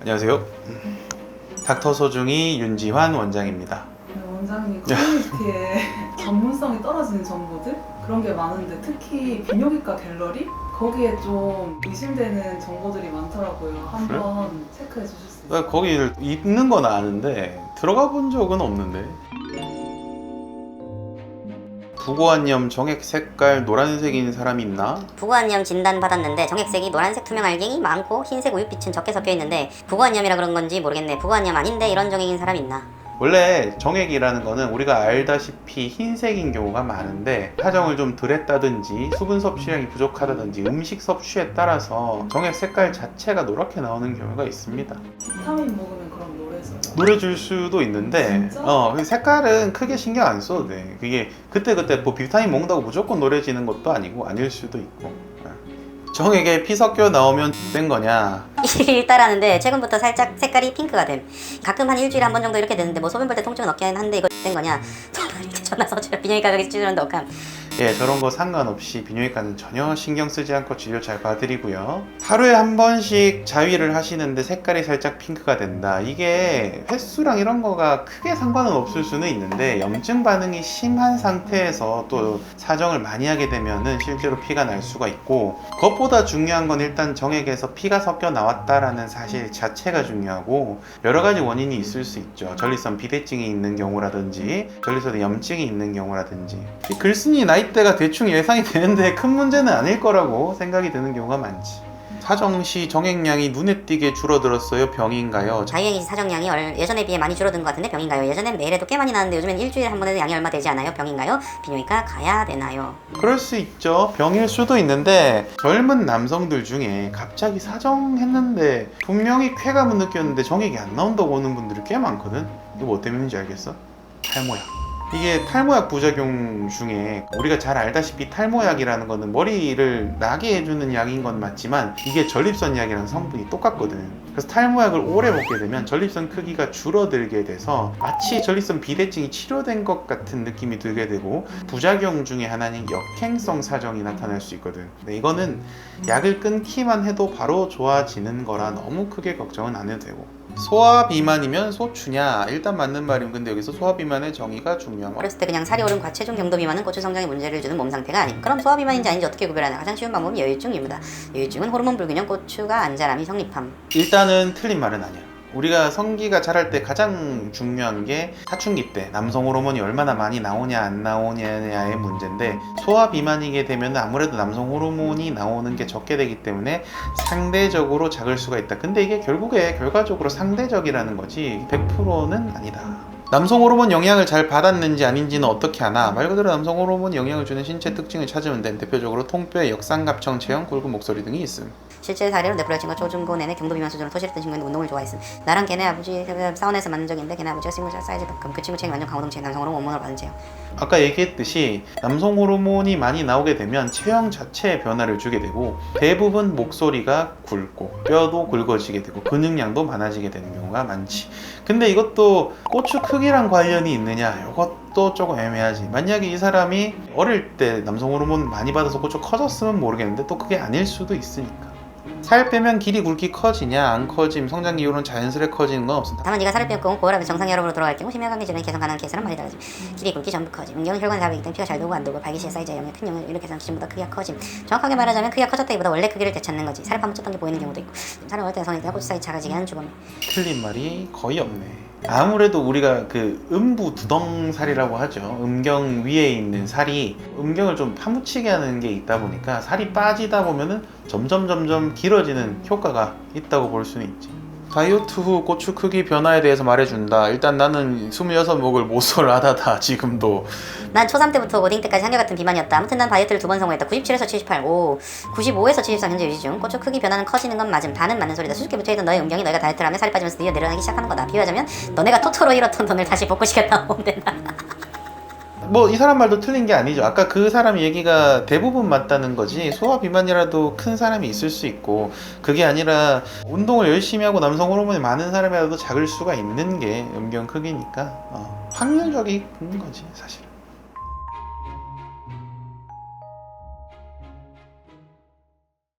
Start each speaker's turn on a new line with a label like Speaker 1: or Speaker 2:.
Speaker 1: 안녕하세요. 닥터 소중이 윤지환 원장입니다.
Speaker 2: 네, 원장님 커뮤니티에 전문성이 떨어지는 정보들 그런 게 많은데 특히 비뇨기과 갤러리 거기에 좀 의심되는 정보들이 많더라고요. 한번 체크해 주실 수 있어요?
Speaker 1: 나 거기 있는 건 아는데 들어가 본 적은 없는데. 부고환염 정액 색깔 노란색인 사람이 있나?
Speaker 3: 부고환염 진단 받았는데 정액색이 노란색 투명 알갱이 많고 흰색 우윳빛은 적게 섞여 있는데 부고환염이라 그런 건지 모르겠네. 부고환염 아닌데 이런 정액인 사람 있나?
Speaker 1: 원래 정액이라는 거는 우리가 알다시피 흰색인 경우가 많은데 사정을 좀 덜 했다든지 수분 섭취량이 부족하다든지 음식 섭취에 따라서 정액 색깔 자체가 노랗게 나오는 경우가 있습니다.
Speaker 2: 비타민 먹으면 그럼 노래져요?
Speaker 1: 노래질 수도 있는데
Speaker 2: 진짜?
Speaker 1: 그 색깔은 크게 신경 안 써도 돼. 그게 그때그때 뭐 비타민 먹는다고 무조건 노래지는 것도 아니고 아닐 수도 있고. 정액에 피 섞여 나오면 된 거냐?
Speaker 3: 일따라는데 최근부터 살짝 색깔이 핑크가 됨. 가끔 한 일주일에 한 번 정도 이렇게 되는데 뭐 소변 볼 때 통증은 없긴 한데 이거 된 거냐? 전화 서주려 비뇨기과 가기 찌르는데 어감.
Speaker 1: 예, 저런 거 상관없이 비뇨기과는 전혀 신경 쓰지 않고 진료 잘 봐드리고요. 하루에 한 번씩 자위를 하시는데 색깔이 살짝 핑크가 된다. 이게 횟수랑 이런 거가 크게 상관은 없을 수는 있는데 염증 반응이 심한 상태에서 또 사정을 많이 하게 되면은 실제로 피가 날 수가 있고, 그것보다 중요한 건 일단 정액에서 피가 섞여 나왔다라는 사실 자체가 중요하고, 여러 가지 원인이 있을 수 있죠. 전립선 비대증이 있는 경우라든지 전립선에 염증이 있는 경우라든지. 글쓴이 나이대가 대충 예상이 되는데 큰 문제는 아닐 거라고 생각이 드는 경우가 많지. 사정시 정액량이 눈에 띄게 줄어들었어요? 병인가요?
Speaker 3: 자유행위 사정량이 예전에 비해 많이 줄어든 것 같은데 병인가요? 예전엔 매일에도 꽤 많이 나는데 요즘엔 일주일에 한 번에도 양이 얼마 되지 않아요? 병인가요? 비뇨기과 가야 되나요?
Speaker 1: 그럴 수 있죠. 병일 수도 있는데 젊은 남성들 중에 갑자기 사정했는데 분명히 쾌감은 느꼈는데 정액이 안 나온다고 오는 분들이 꽤 많거든. 이거 뭐 때문인지 알겠어? 탈모약. 이게 탈모약 부작용 중에 우리가 잘 알다시피 탈모약이라는 거는 머리를 나게 해주는 약인 건 맞지만 이게 전립선 약이랑 성분이 똑같거든. 그래서 탈모약을 오래 먹게 되면 전립선 크기가 줄어들게 돼서 마치 전립선 비대증이 치료된 것 같은 느낌이 들게 되고, 부작용 중에 하나는 역행성 사정이 나타날 수 있거든. 근데 이거는 약을 끊기만 해도 바로 좋아지는 거라 너무 크게 걱정은 안 해도 되고. 소화 비만이면 소추냐? 일단 맞는 말이면 근데 여기서 소화 비만의 정의가 중요한 거.
Speaker 3: 어렸을 때 그냥 살이 오른 과체중 정도 비만은 고추 성장에 문제를 주는 몸 상태가 아님. 그럼 소화 비만인지 아닌지 어떻게 구별하나? 가장 쉬운 방법은 여유증 유무다. 여유증은 호르몬 불균형, 고추가 안 자람이 성립함.
Speaker 1: 일단은 틀린 말은 아니야. 우리가 성기가 자랄 때 가장 중요한 게 사춘기 때 남성 호르몬이 얼마나 많이 나오냐 안 나오냐의 문제인데, 소화 비만이게 되면 아무래도 남성 호르몬이 나오는 게 적게 되기 때문에 상대적으로 작을 수가 있다. 근데 이게 결국에 결과적으로 상대적이라는 거지 100%는 아니다. 남성 호르몬 영향을 잘 받았는지 아닌지는 어떻게 아나? 말 그대로 남성 호르몬이 영향을 주는 신체 특징을 찾으면 돼. 대표적으로 통뼈, 역삼각형 체형, 굵은 목소리 등이 있음.
Speaker 3: 실제 사례로 내프럴 친구 초중고 내내 경도 비만 수준으로 토실했던 친구인데 운동을 좋아했음. 나랑 걔네 아버지 사원에서 만난 적이 있는데 걔네 아버지가 싱글 사이즈가 그 친구 체형이 완전 강호동 체형, 남성 호르몬 원본을 받은 체형.
Speaker 1: 아까 얘기했듯이 남성 호르몬이 많이 나오게 되면 체형 자체에 변화를 주게 되고, 대부분 목소리가 굵고 뼈도 굵어지게 되고 근육량도 많아지게 되는 경우가 많지. 근데 이것도 고추 크기랑 관련이 있느냐? 이것도 조금 애매하지. 만약에 이 사람이 어릴 때 남성 호르몬 많이 받아서 고추 커졌으면 모르겠는데 또 그게 아닐 수도 있으니까. 살 빼면 길이 굵기 커지냐 안 커짐, 성장기 이후로는 자연스레 커지는 건 없습니다.
Speaker 3: 다만 네가 살을 빼고 고혈압이 정상 혈압으로 돌아갈 경우 심혈관계질환이 개선 가능한 케이스는 많이 달라짐. 길이 굵기 전부 커짐. 음경은 혈관에 답이기 때문에 피가 잘 돌고 안 돌고 발기시의 사이즈의 영역 큰 영역 이렇게 해서 기준보다 크기가 커짐. 정확하게 말하자면 크기가 커졌다기보다 원래 크기를 되찾는 거지. 살을 파묻혔던 게 보이는 경우도 있고, 살을 먹을 때 성이 고추 사이즈 작아지게 하는 주범이.
Speaker 1: 틀린 말이 거의 없네. 아무래도 우리가 그 음부 두덩살이라고 하죠. 음경 위에 있는 살이 음경을 좀 파묻히게 하는 게 있다 보니까 살이 빠지다 보면은 점점 길어지는 효과가 있다고 볼 수는 있지. 다이어트 후 고추 크기 변화에 대해서 말해준다. 일단 나는 26먹을 모쏠하다다 지금도.
Speaker 3: 난 초3 때부터 고딩 때까지 한결같은 비만이었다. 아무튼 난 다이어트를 2번 성공했다. 97에서 78, 95에서 73 현재 유지 중. 고추 크기 변화는 커지는 건 맞음. 반은 맞는 소리다. 수줍게 붙어있던 너의 음경이 너희가 다이어트를 하면 살이 빠지면서 드디어 내려가기 시작하는 거다. 비유하자면 너네가 토토로 잃었던 돈을 다시 복구시켰다 보면 된다.
Speaker 1: 뭐 이 사람 말도 틀린 게 아니죠. 아까 그 사람 얘기가 대부분 맞다는 거지. 소화 비만이라도 큰 사람이 있을 수 있고, 그게 아니라 운동을 열심히 하고 남성 호르몬이 많은 사람이라도 작을 수가 있는 게 음경 크기니까 확률적인 거지 사실.